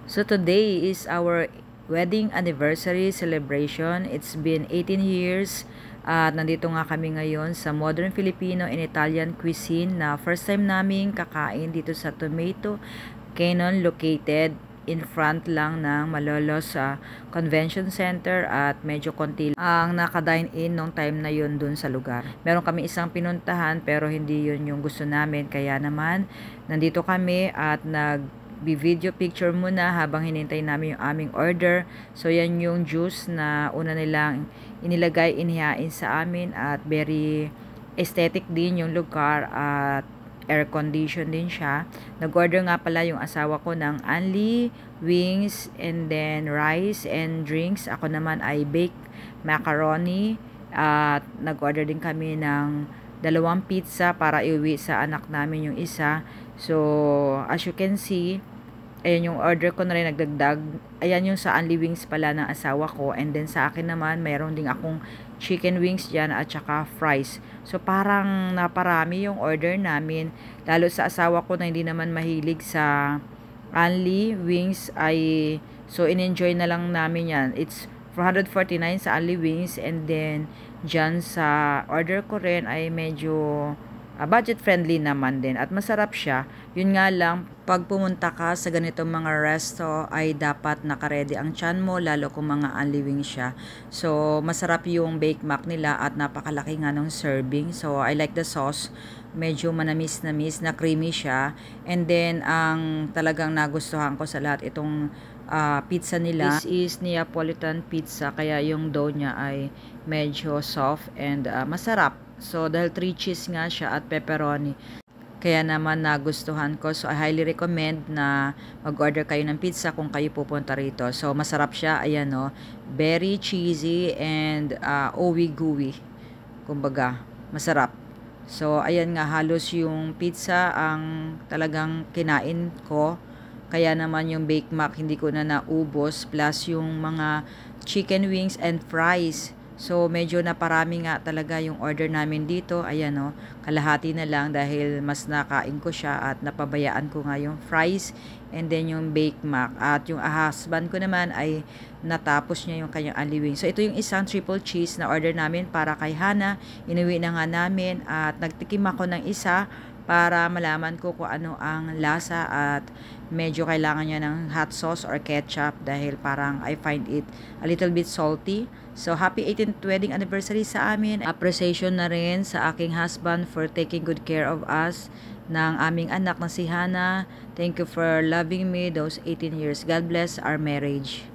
So today is our wedding anniversary celebration. It's been 18 years at nandito nga kami ngayon sa Modern Filipino and Italian cuisine na first time naming kakain dito sa Tomato Cannon, located in front lang ng Malolos Convention Center at medyo konti ang naka-dine in nung time na yun dun sa lugar. Meron kami isang pinuntahan pero hindi yun yung gusto namin, kaya naman nandito kami at video picture muna habang hinintay namin yung aming order. So yan yung juice na una nilang inilagay, inihain sa amin at very aesthetic din yung lugar at air condition din siya. Nag-order nga pala yung asawa ko ng only wings and then rice and drinks. Ako naman ay baked macaroni at nag-order din kami ng 2 pizza para iuwi sa anak namin yung isa. So, as you can see, ayan yung order ko na rin nagdagdag. Ayan yung sa only wings pala ng asawa ko. And then sa akin naman, mayroon din akong chicken wings dyan at saka fries. So parang naparami yung order namin. Lalo sa asawa ko na hindi naman mahilig sa only wings ay so in-enjoy na lang namin yan. It's 449 sa only wings, and then dyan sa order ko rin ay medyo budget friendly naman din at masarap siya. Yun nga lang, pag pumunta ka sa ganitong mga resto ay dapat nakaredy ang tiyan mo, lalo kung mga only wings siya. So masarap yung Bake Mac nila at napakalaki nga ng serving. So I like the sauce, medyo manamis-namis na creamy siya. And then ang talagang nagustuhan ko sa lahat itong pizza nila. This is Neapolitan pizza, kaya yung dough niya ay medyo soft and masarap. So dahil 3 cheese nga siya at pepperoni, kaya naman nagustuhan ko. So I highly recommend na mag-order kayo ng pizza kung kayo pupunta rito. So masarap siya, ayan o, very cheesy and ooey-gooey, kumbaga masarap. So ayan nga, halos yung pizza ang talagang kinain ko. Kaya naman yung Bake Mac hindi ko na naubos, plus yung mga chicken wings and fries. So medyo naparami nga talaga yung order namin dito. Ayan o, kalahati na lang dahil mas nakain ko siya at napabayaan ko nga yung fries and then yung Bake Mac. At yung husband ko naman ay natapos niya yung kanyang only wings. So ito yung isang triple cheese na order namin para kay Hana. Inuwi na nga namin at nagtikim ako ng isa para malaman ko kung ano ang lasa at medyo kailangan niya ng hot sauce or ketchup dahil parang I find it a little bit salty. So happy 18th wedding anniversary sa amin. Appreciation na rin sa aking husband for taking good care of us, ng aming anak na si Hana. Thank you for loving me those 18 years. God bless our marriage.